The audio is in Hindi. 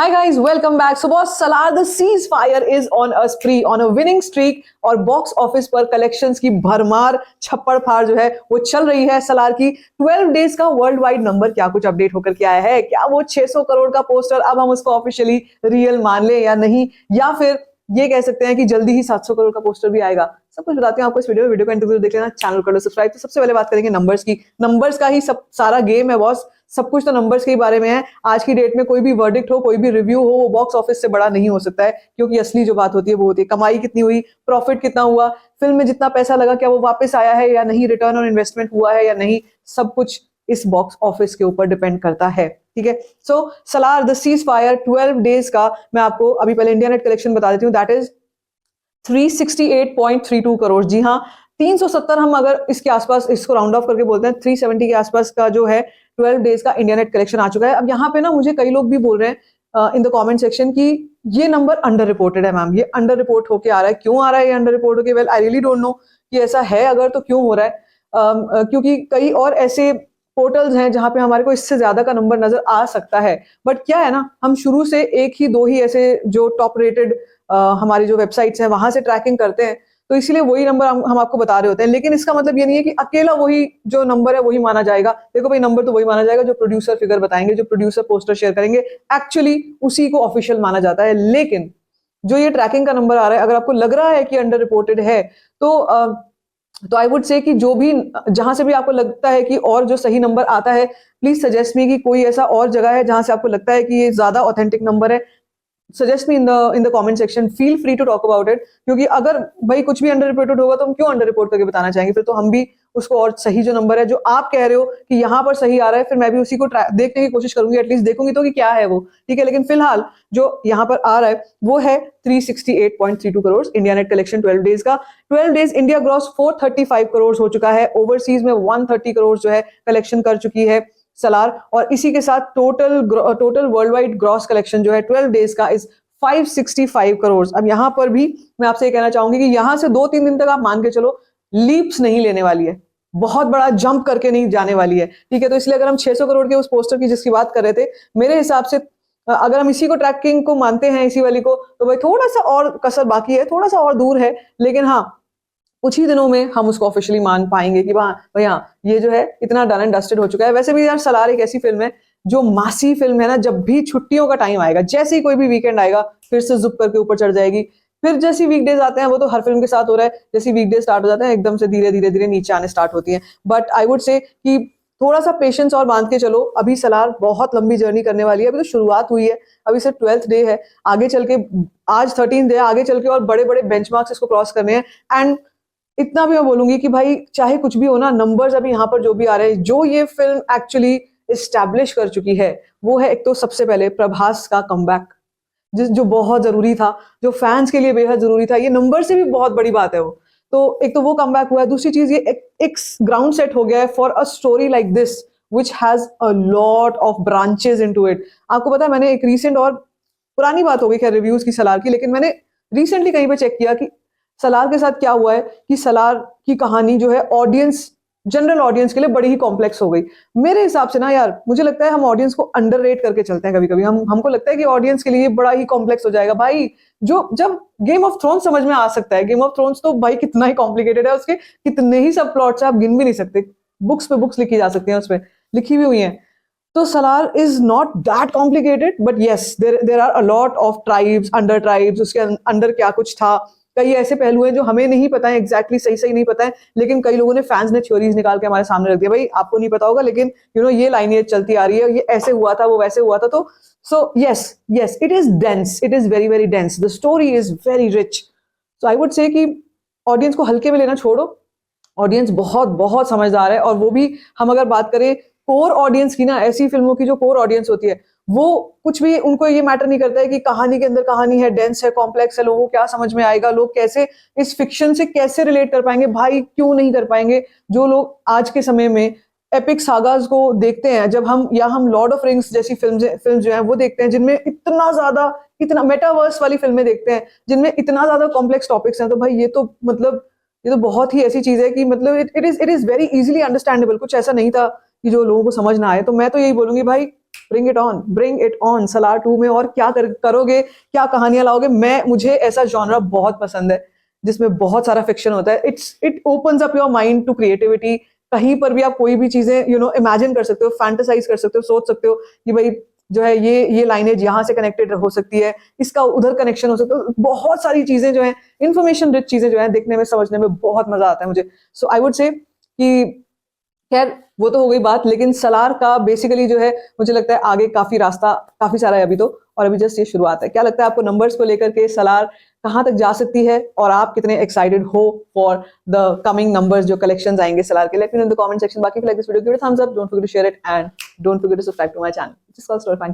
Hi guys, welcome back. So boss, Salar the Ceasefire is on a spree, on a winning streak और बॉक्स ऑफिस पर कलेक्शंस की भरमार छप्पड़ फाड़ जो है वो चल रही है सलार की। 12 डेज का वर्ल्ड वाइड नंबर क्या कुछ अपडेट होकर के आया है? क्या वो 600 करोड़ का पोस्टर अब हम उसको ऑफिशियली रियल मान ले या नहीं, या फिर ये कह सकते हैं कि जल्दी ही 700 करोड़ का पोस्टर भी आएगा? सब कुछ बताते हैं आपको इस वीडियो में। वीडियो को इंटरव्यू देख लेना, चैनल कर लो सब्सक्राइब। तो सबसे पहले बात करेंगे नंबर्स की। नंबर्स का ही सब सारा गेम है बॉस, सब कुछ तो नंबर्स के ही बारे में है। आज की डेट में कोई भी वर्डिक्ट हो, कोई भी रिव्यू हो, वो बॉक्स ऑफिस से बड़ा नहीं हो सकता है, क्योंकि असली जो बात होती है वो होती है कमाई कितनी हुई, प्रॉफिट कितना हुआ, फिल्म में जितना पैसा लगा क्या वो वापस आया है या नहीं, रिटर्न ऑन इन्वेस्टमेंट हुआ है या नहीं, सब कुछ इस बॉक्स ऑफिस के ऊपर डिपेंड करता है। ठीक है, so Salaar the ceasefire 12 days का मैं आपको अभी पहले इंडिया नेट कलेक्शन बता देती हूँ। That is 368.32 crore. जी हाँ, 370 हम अगर इसके आसपास इसको राउंड ऑफ करके बोलते हैं, 370 के आसपास का जो है 12 डेज का इंडिया नेट कलेक्शन आ चुका है। अब यहाँ पे ना मुझे कई लोग भी बोल रहे हैं इन द कमेंट सेक्शन कि ये नंबर अंडर रिपोर्टेड है मैम, ये अंडर रिपोर्ट होके आ रहा है। क्यों आ रहा है ये अंडर रिपोर्ट होके? Well I really don't know कि ऐसा है, अगर तो क्यों हो रहा है। क्योंकि कई और ऐसे पोर्टल्स हैं जहां पे हमारे को इससे ज्यादा का नंबर नजर आ सकता है। बट क्या है ना, हम शुरू से एक ही दो ही ऐसे जो टॉप रेटेड हमारी जो वेबसाइट्स हैं वहां से ट्रैकिंग करते हैं, तो इसीलिए वही नंबर हम आपको बता रहे होते हैं। लेकिन इसका मतलब ये नहीं है कि अकेला वही जो नंबर है वही माना जाएगा। देखो भाई, नंबर तो वही माना जाएगा जो प्रोड्यूसर फिगर बताएंगे, जो प्रोड्यूसर पोस्टर शेयर करेंगे, एक्चुअली उसी को ऑफिशियल माना जाता है। लेकिन जो ये ट्रैकिंग का नंबर आ रहा है, अगर आपको लग रहा है कि अंडर रिपोर्टेड है, तो आई वुड से कि जो भी जहां से भी आपको लगता है कि और जो सही नंबर आता है, प्लीज सजेस्ट मी कि कोई ऐसा और जगह है जहां से आपको लगता है कि ये ज्यादा ऑथेंटिक नंबर है। Suggest me in the comment section, feel free to talk about it. क्योंकि अगर भाई कुछ भी अंडर रिपोर्टेड होगा तो हम क्यों अंडर रिपोर्ट करके बताना चाहेंगे? फिर तो हम भी उसको, और सही जो नंबर है जो आप कह रहे हो कि यहाँ पर सही आ रहा है, फिर मैं भी उसी को देखने की कोशिश करूंगी, एटलीस्ट देखूंगी तो कि क्या है वो। ठीक है, लेकिन फिलहाल जो यहाँ पर आ रहा है वो है 368.32 crore India net collection 12 days का। 12 डेज इंडिया ग्रॉस 435 करोड़ हो चुका है। ओवरसीज में 130 करोड़ जो है कलेक्शन कर चुकी है सलार, और इसी के साथ total world wide gross collection जो है 12 डेज का इज 565 करोड़। अब यहां पर भी मैं आपसे ये कहना चाहूंगी कि यहां से 2-3 दिन तक आप मान के चलो लीप्स नहीं लेने वाली है, बहुत बड़ा जंप करके नहीं जाने वाली है। ठीक है, तो इसलिए अगर हम 600 करोड़ के उस पोस्टर की जिसकी बात कर रहे थे, मेरे हिसाब से अगर हम इसी को ट्रैकिंग को मानते हैं, इसी वाली को, तो भाई थोड़ा सा और कसर बाकी है, थोड़ा सा और दूर है। लेकिन हाँ, कुछ ही दिनों में हम उसको ऑफिशियली मान पाएंगे कि भाई हाँ, ये जो है इतना डन एंड डस्टेड हो चुका है। वैसे भी यार सलार एक ऐसी फिल्म है जो मासी फिल्म है ना, जब भी छुट्टियों का टाइम आएगा, जैसे ही कोई भी वीकेंड आएगा, फिर से जुप करके ऊपर चढ़ जाएगी। फिर जैसी वीकडेज आते हैं, वो तो हर फिल्म के साथ हो रहा है, जैसी वीकडेज स्टार्ट हो जाते हैं एकदम से धीरे धीरे धीरे नीचे आने स्टार्ट होती हैं। बट आई वुड से कि थोड़ा सा पेशेंस और बांध के चलो। अभी सलार बहुत लंबी जर्नी करने वाली है, अभी तो शुरुआत हुई है, अभी सिर्फ 12th डे है। आगे चल के आज 13th डे, आगे चल के और बड़े बड़े बेंचमार्क्स इसको क्रॉस करने हैं। एंड इतना भी मैं बोलूंगी कि भाई चाहे कुछ भी हो ना, नंबर्स अभी यहाँ पर जो भी आ रहे हैं, जो ये फिल्म एक्चुअली एस्टैब्लिश कर चुकी है वो है, एक तो सबसे पहले प्रभास का कमबैक, जो बहुत जरूरी था, जो फैंस के लिए बेहद जरूरी था। ये नंबर से भी बहुत बड़ी बात है वो। तो एक तो वो कमबैक हुआ है। दूसरी चीज, ये एक ग्राउंड सेट हो गया है for a story like this which has a lot of branches into it. आपको पता है, मैंने एक रीसेंट, और पुरानी बात हो गई खैर रिव्यूज की सलार की, लेकिन मैंने रिसेंटली कहीं पे चेक किया कि सलार के साथ क्या हुआ है कि सलार की कहानी जो है ऑडियंस, जनरल ऑडियंस के लिए बड़ी ही कॉम्प्लेक्स हो गई। मेरे हिसाब से ना यार, मुझे लगता है हम ऑडियंस को अंडररेट करके चलते हैं कभी कभी। हमको लगता है कि ऑडियंस के लिए बड़ा ही कॉम्प्लेक्स हो जाएगा भाई। जो जब गेम ऑफ थ्रोन्स समझ में आ सकता है, गेम ऑफ थ्रोन्स तो भाई कितना ही कॉम्प्लिकेटेड है, उसके कितने ही सब प्लॉट्स आप गिन भी नहीं सकते, बुक्स पे बुक्स लिखी जा सकती हैं, उसमें लिखी भी हुई हैं। तो Salaar is not that complicated, but yes there are a lot of tribes, under tribes, उसके अंदर क्या कुछ था। कई ऐसे पहलू हैं जो हमें नहीं पता है, एग्जैक्टली सही नहीं पता है, लेकिन कई लोगों ने, फैंस ने थ्योरीज निकाल के हमारे सामने रख दिया। भाई आपको नहीं पता होगा, लेकिन ये लाइनेज चलती आ रही है, ये ऐसे हुआ था, वो वैसे हुआ था। तो so yes it is dense, it is very very dense, the story is very rich. So I would say कि ऑडियंस को हल्के में लेना छोड़ो, ऑडियंस बहुत बहुत समझदार है। और वो भी हम अगर बात करें कोर ऑडियंस की ना, ऐसी फिल्मों की जो कोर ऑडियंस होती है, वो कुछ भी, उनको ये मैटर नहीं करता है कि कहानी के अंदर कहानी है, डेंस है, कॉम्प्लेक्स है, लोगों को क्या समझ में आएगा, लोग कैसे इस फिक्शन से कैसे रिलेट कर पाएंगे। भाई क्यों नहीं कर पाएंगे? जो लोग आज के समय में एपिक सागास को देखते हैं, जब हम लॉर्ड ऑफ रिंग्स जैसी फिल्म जो है वो देखते हैं, जिनमें इतना मेटावर्स वाली फिल्में देखते हैं, जिनमें इतना ज्यादा कॉम्प्लेक्स टॉपिक्स हैं, तो भाई ये तो बहुत ही ऐसी चीज है कि मतलब it is very easily understandable. कुछ ऐसा नहीं था कि जो लोगों को समझ ना आए। तो मैं तो यही बोलूंगी भाई, ब्रिंग इट ऑन सलार 2 में। और क्या करोगे, क्या कहानियां लाओगे। मुझे ऐसा जॉनरा बहुत पसंद है जिसमें बहुत सारा फिक्शन होता है। It opens up your mind to creativity. कहीं पर भी आप कोई भी चीजें इमेजिन कर सकते हो, फैंटेसाइज कर सकते हो, सोच सकते हो कि भाई जो है ये लाइनेज यहाँ से कनेक्टेड हो सकती है, इसका उधर कनेक्शन हो सकता है। बहुत सारी चीजें जो है, इंफॉर्मेशन रिच चीजें जो है, देखने में समझने में बहुत मजा आता है मुझे। सो आई वुड से कि खैर वो तो हो गई बात, लेकिन सलार का बेसिकली जो है मुझे लगता है आगे काफी रास्ता काफी सारा है अभी तो, और अभी जस्ट ये शुरुआत है। क्या लगता है आपको नंबर्स को लेकर के सलार कहां तक जा सकती है, और आप कितने एक्साइटेड हो फॉर द कमिंग नंबर्स जो कलेक्शंस आएंगे सलार के? Let me know in the comment section. बाकी like this video, give it a thumbs up, don't forget to share it and don't forget to subscribe to my channel, which is called story find.